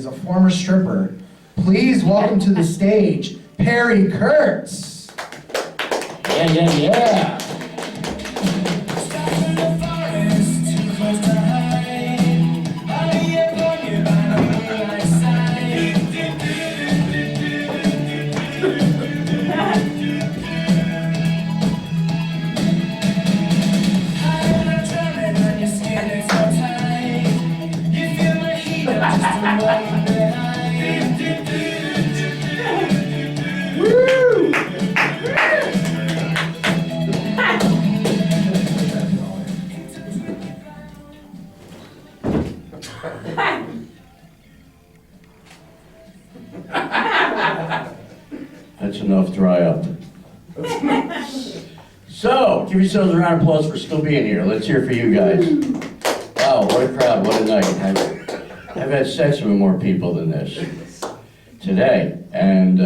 is a former stripper. Please welcome to the stage, Perry Kurtz. Yeah. That's enough, dry up. So, give yourselves a round of applause for still being here. Let's hear it for you guys. Wow, what a crowd, what a night. I've had sex with more people than this today. And,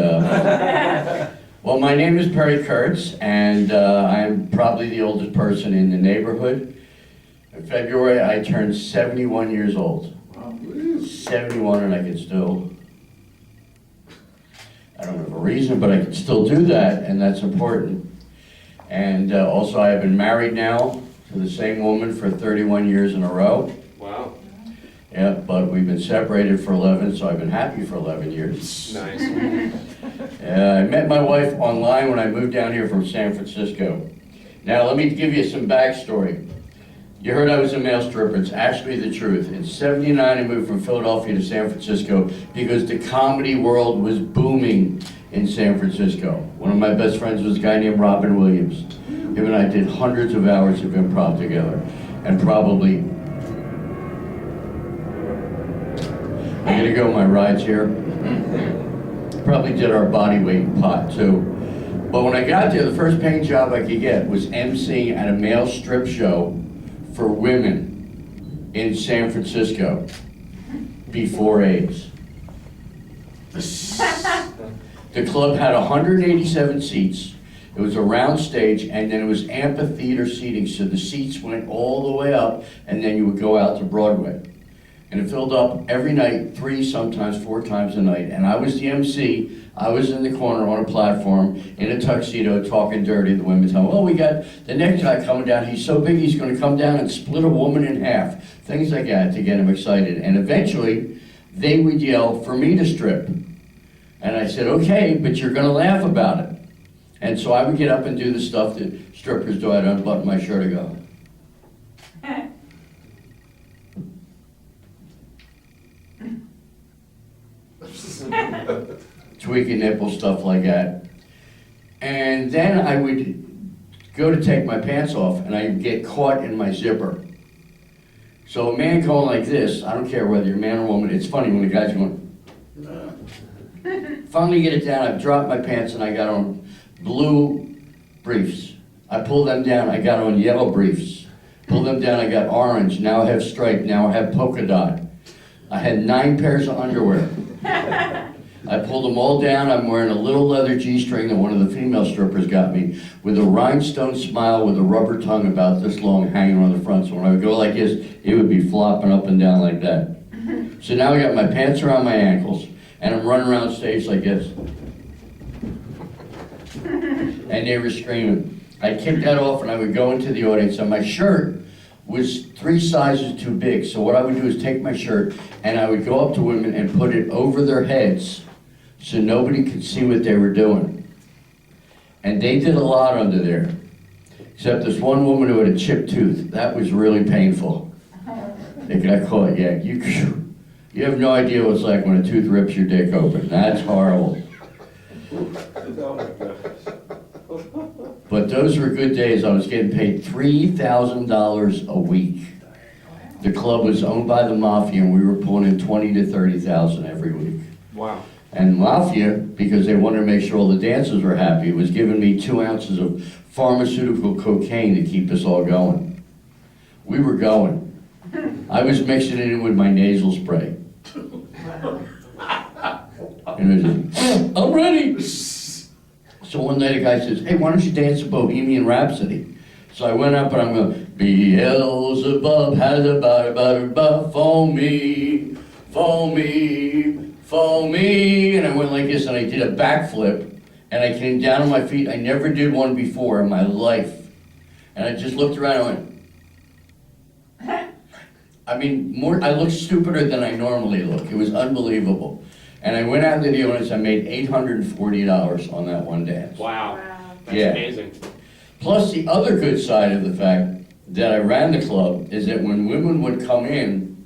well, my name is Perry Kurtz, and I'm probably the oldest person in the neighborhood. In February, I turned 71 years old. 71, and I can still, I don't have a reason, but I can still do that, and that's important. And also, I have been married now to the same woman for 31 years in a row. Wow. Yeah, but we've been separated for 11, so I've been happy for 11 years. Nice. I met my wife online when I moved down here from San Francisco. Now, let me give you some backstory. You heard I was a male stripper. It's actually the truth. In '79, I moved from Philadelphia to San Francisco because the comedy world was booming in San Francisco. One of my best friends was a guy named Robin Williams. Him and I did hundreds of hours of improv together, and probably, I'm gonna go my rides here. Probably did our body weight pot too. But when I got there, the first paying job I could get was emceeing at a male strip show for women in San Francisco before AIDS. The club had 187 seats. It was a round stage, and then it was amphitheater seating, so the seats went all the way up, and then you would go out to Broadway. And it filled up every night, 3, sometimes 4 times a night. And I was the MC. I was in the corner on a platform in a tuxedo talking dirty. The women tell me, oh, we got the next guy coming down. He's so big he's going to come down and split a woman in half. Things like that to get him excited. And eventually, they would yell for me to strip. And I said, okay, but you're going to laugh about it. And so I would get up and do the stuff that strippers do. I'd unbutton my shirt and go. Tweaking nipple, stuff like that. And then I would go to take my pants off and I'd get caught in my zipper. So a man going like this, I don't care whether you're a man or woman, it's funny when the guy's going, finally get it down, I dropped my pants and I got on blue briefs. I pulled them down, I got on yellow briefs. Pulled them down, I got orange, now I have striped, now I have polka dot. I had 9 pairs of underwear. I pulled them all down. I'm wearing a little leather G-string that one of the female strippers got me with a rhinestone smile with a rubber tongue about this long hanging on the front. So when I would go like this, it would be flopping up and down like that. So now I got my pants around my ankles and I'm running around stage like this. And they were screaming. I kicked that off and I would go into the audience and my shirt was 3 sizes too big. So what I would do is take my shirt and I would go up to women and put it over their heads so nobody could see what they were doing. And they did a lot under there. Except this one woman who had a chipped tooth. That was really painful. They got caught, yeah. You have no idea what it's like when a tooth rips your dick open. That's horrible. But those were good days. I was getting paid $3,000 a week. The club was owned by the mafia, and we were pulling in $20,000 to $30,000 every week. Wow. And mafia, because they wanted to make sure all the dancers were happy, was giving me 2 ounces of pharmaceutical cocaine to keep us all going. We were going. I was mixing it in with my nasal spray. And it was just, I'm ready. So one night a guy says, hey, why don't you dance a Bohemian Rhapsody? So I went up and I'm going, Beelzebub has a for me, this and I did a backflip and I came down on my feet. I never did one before in my life. And I just looked around and went, I mean, I looked stupider than I normally look. It was unbelievable. And I went out to the audience, I made $840 on that one dance. Wow. That's Yeah. amazing. Plus, the other good side of the fact that I ran the club is that when women would come in,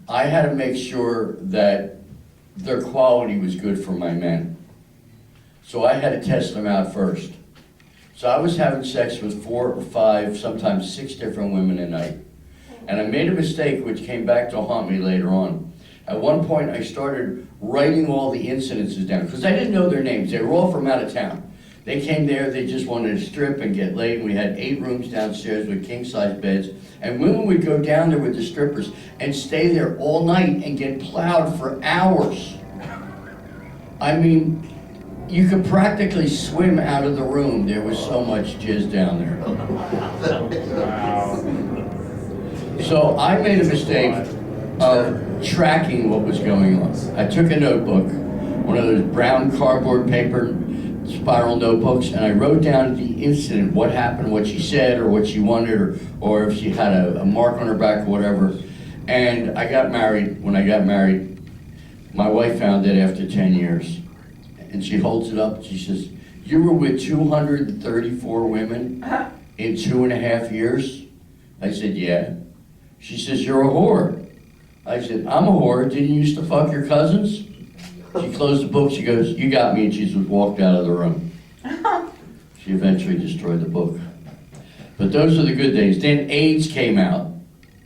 I had to make sure that their quality was good for my men. So I had to test them out first. So I was having sex with 4 or 5, sometimes 6 different women a night. And I made a mistake which came back to haunt me later on. At one point, I started writing all the incidences down, because I didn't know their names. They were all from out of town. They came there, they just wanted to strip and get laid. We had 8 rooms downstairs with king-size beds. And women would go down there with the strippers and stay there all night and get plowed for hours. I mean, you could practically swim out of the room. There was so much jizz down there. Wow. So I made a mistake of tracking what was going on. I took a notebook, one of those brown cardboard paper spiral notebooks, and I wrote down the incident, what happened, what she said, or what she wanted, or if she had a mark on her back or whatever. And I got married. When I got married, my wife found it after 10 years. And she holds it up, she says, "You were with 234 women in 2.5 years?" I said, "Yeah." She says, "You're a whore." I said, "I'm a whore. Didn't you used to fuck your cousins?" She closed the book, she goes, "You got me," and she just walked out of the room. She eventually destroyed the book. But those are the good days. Then AIDS came out,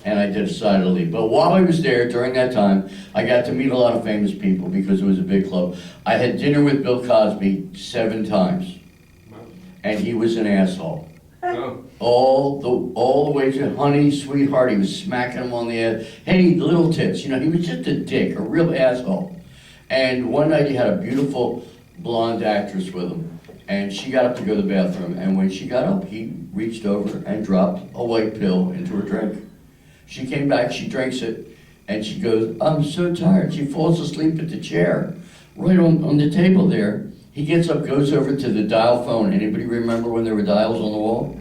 and I decided to leave. But while I was there, during that time, I got to meet a lot of famous people because it was a big club. I had dinner with Bill Cosby 7 times, and he was an asshole. Oh. All the way to honey, sweetheart, he was smacking him on the head. Hey, little tits, you know, he was just a dick, a real asshole. And one night he had a beautiful blonde actress with him, and she got up to go to the bathroom, and when she got up, he reached over and dropped a white pill into her drink. She came back, she drinks it, and she goes, "I'm so tired." She falls asleep at the chair, right on the table there. He gets up, goes over to the dial phone. Anybody remember when there were dials on the wall?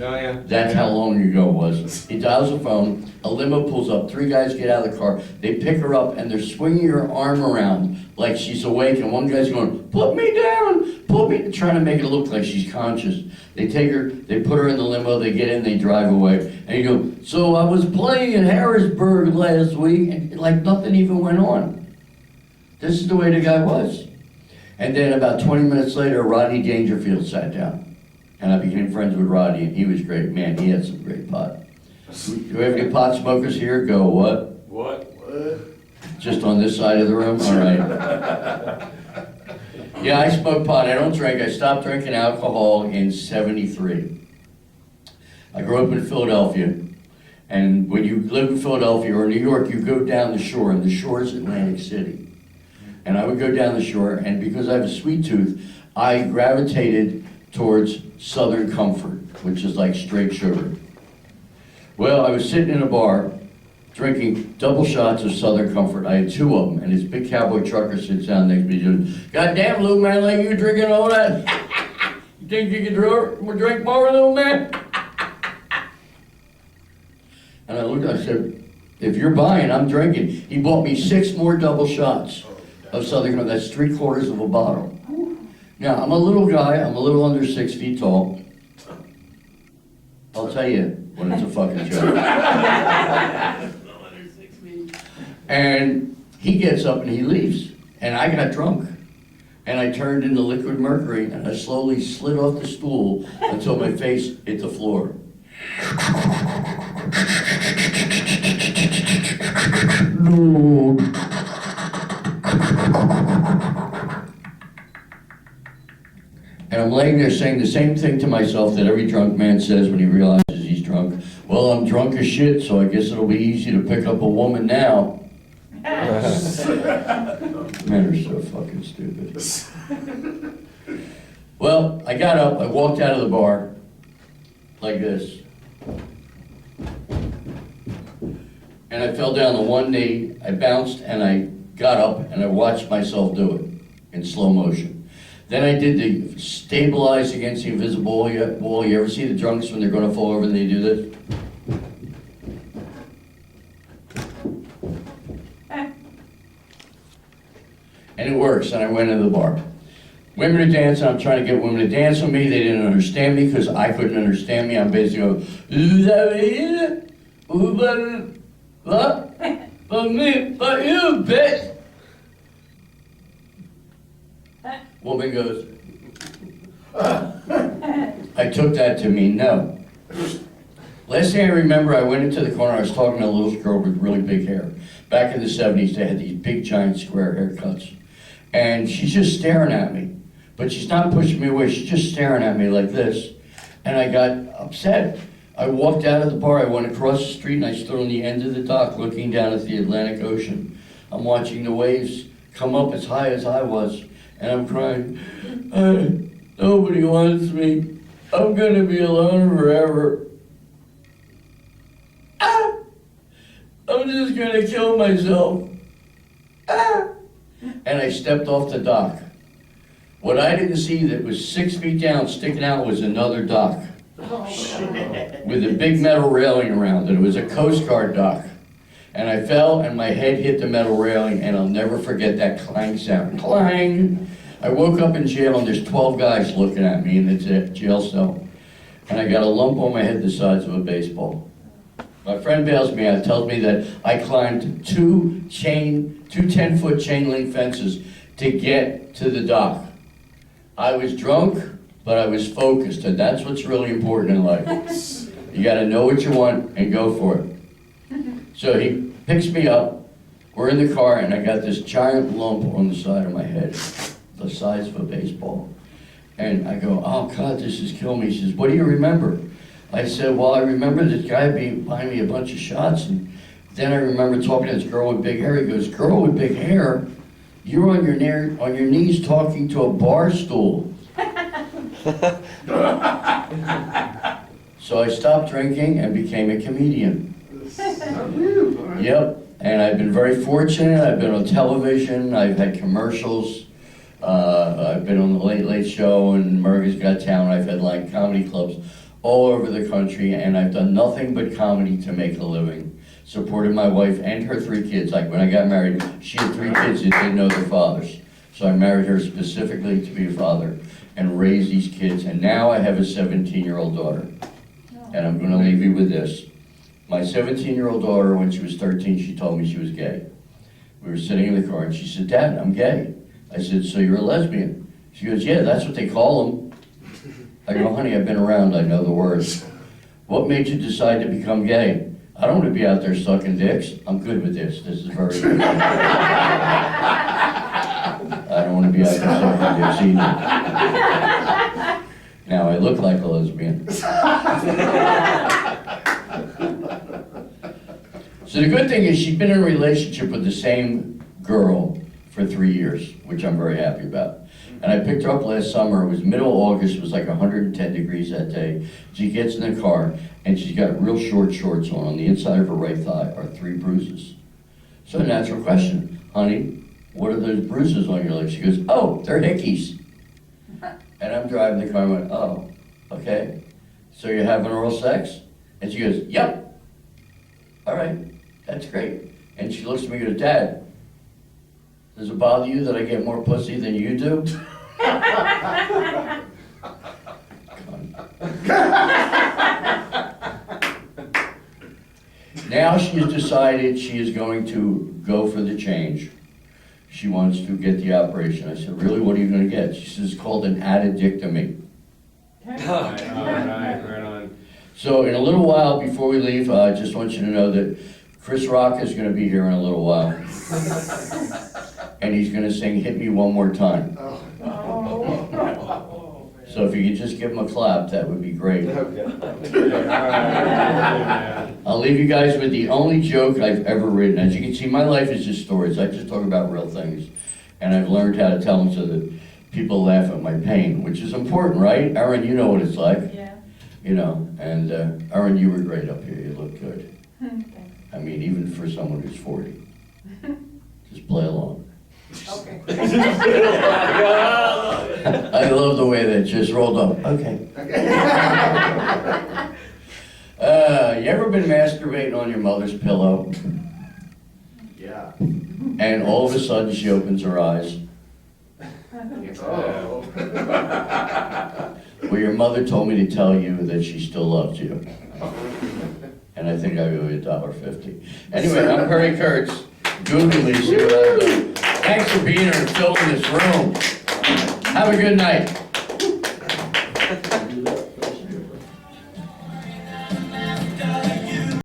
Oh, yeah. That's how long ago it was. He dials the phone, a limo pulls up, 3 guys get out of the car, they pick her up, and they're swinging her arm around like she's awake, and one guy's going, "Put me down, put me," trying to make it look like she's conscious. They take her, they put her in the limo, they get in, they drive away. And you go, "So I was playing in Harrisburg last week," and like nothing even went on. This is the way the guy was. And then about 20 minutes later, Rodney Dangerfield sat down. And I became friends with Rodney, and he was great. Man, he had some great pot. Do we have any pot smokers here? Go, what? What? Just on this side of the room? All right. Yeah, I smoke pot. I don't drink. I stopped drinking alcohol in '73. I grew up in Philadelphia. And when you live in Philadelphia or New York, you go down the shore, and the shore is Atlantic City. And I would go down the shore, and because I have a sweet tooth, I gravitated towards Southern Comfort, which is like straight sugar. Well, I was sitting in a bar, drinking double shots of Southern Comfort. I had 2 of them, and this big cowboy trucker sits down next to me and goes, "Goddamn, little man, like you drinking all that? You think you can drink more, little man?" And I looked, I said, "If you're buying, I'm drinking." He bought me 6 more double shots of Southern Comfort. That's 3/4 of a bottle. Now, I'm a little guy, I'm a little under 6 feet tall. I'll tell you when it's a fucking joke. And he gets up and he leaves. And I got drunk. And I turned into liquid mercury, and I slowly slid off the stool until my face hit the floor. No. And I'm laying there saying the same thing to myself that every drunk man says when he realizes he's drunk. "Well, I'm drunk as shit, so I guess it'll be easy to pick up a woman now." Men are so fucking stupid. Well, I got up, I walked out of the bar, like this. And I fell down on one knee, I bounced, and I got up, and I watched myself do it. in slow motion. Then I did the stabilize against the invisible wall. You ever see the drunks when they're gonna fall over and they do this? And it works, and I went into the bar. Women are dancing, I'm trying to get women to dance with me. They didn't understand me because I couldn't understand me. I'm basically going, what? But me, but you, bitch. Woman goes, I took that to mean no. Last thing I remember, I went into the corner, I was talking to a little girl with really big hair. Back in the 70s, they had these big, giant, square haircuts. And she's just staring at me. But she's not pushing me away, she's just staring at me like this. And I got upset. I walked out of the bar, I went across the street, and I stood on the end of the dock looking down at the Atlantic Ocean. I'm watching the waves come up as high as I was, and I'm crying, nobody wants me. I'm gonna be alone forever. I'm just gonna kill myself. And I stepped off the dock. What I didn't see that was 6 feet down, sticking out, was another dock. With a big metal railing around it. It was a Coast Guard dock. And I fell and my head hit the metal railing, and I'll never forget that clang sound. Clang! I woke up in jail and there's 12 guys looking at me in the jail cell. And I got a lump on my head the size of a baseball. My friend bails me out, tells me that I climbed two 10-foot chain link fences to get to the dock. I was drunk, but I was focused, and that's what's really important in life. You gotta know what you want and go for it. So he picks me up, we're in the car, and I got this giant lump on the side of my head, the size of a baseball. And I go, oh God, this is killing me. He says, what do you remember? I said, well, I remember this guy buying me a bunch of shots, and then I remember talking to this girl with big hair. He goes, girl with big hair? You're on your knees talking to a bar stool. So I stopped drinking and became a comedian. Yep, and I've been very fortunate. I've been on television, I've had commercials, I've been on the Late Late Show and America's Got Talent. I've had like comedy clubs all over the country, and I've done nothing but comedy to make a living. Supported my wife and her 3 kids. Like when I got married, she had 3 kids that didn't know their fathers. So I married her specifically to be a father and raise these kids. And now I have a 17-year-old daughter. And I'm gonna leave you with this. My 17-year-old daughter, when she was 13, she told me she was gay. We were sitting in the car and she said, Dad, I'm gay. I said, so you're a lesbian? She goes, yeah, that's what they call them. I go, honey, I've been around, I know the words. What made you decide to become gay? I don't want to be out there sucking dicks. I'm good with this. This is very good. I don't want to be out there sucking dicks either. Now I look like a lesbian. So the good thing is she's been in a relationship with the same girl for 3 years, which I'm very happy about. And I picked her up last summer. It was middle of August. It was like 110 degrees that day. She gets in the car, and she's got real short shorts on. On the inside of her right thigh are 3 bruises. So a natural question, honey, what are those bruises on your legs? She goes, oh, they're hickeys. And I'm driving the car and I went, oh, okay. So you're having oral sex? And she goes, yep. All right, that's great. And she looks at me and goes, Dad, does it bother you that I get more pussy than you do? Now she has decided she is going to go for the change. She wants to get the operation. I said, really, what are you going to get? She says, it's called an addictomy. Right on. So in a little while, before we leave, I just want you to know that Chris Rock is going to be here in a little while. And he's going to sing Hit Me One More Time. So if you could just give him a clap, that would be great. I'll leave you guys with the only joke I've ever written. As you can see, my life is just stories. I just talk about real things. And I've learned how to tell them so that people laugh at my pain, which is important, right? Erin, you know what it's like. Yeah. You know, and Erin, you were great up here. You look good. Thanks. I mean, even for someone who's 40. Just play along. Okay. I love the way that just rolled up. Okay. You ever been masturbating on your mother's pillow? Yeah. And all of a sudden she opens her eyes? Oh. Well, your mother told me to tell you that she still loves you. And I think I owe you $1.50. Anyway, I'm Perry Kurtz. Google me, see what I've done. Thanks for being here and filling this room. Have a good night.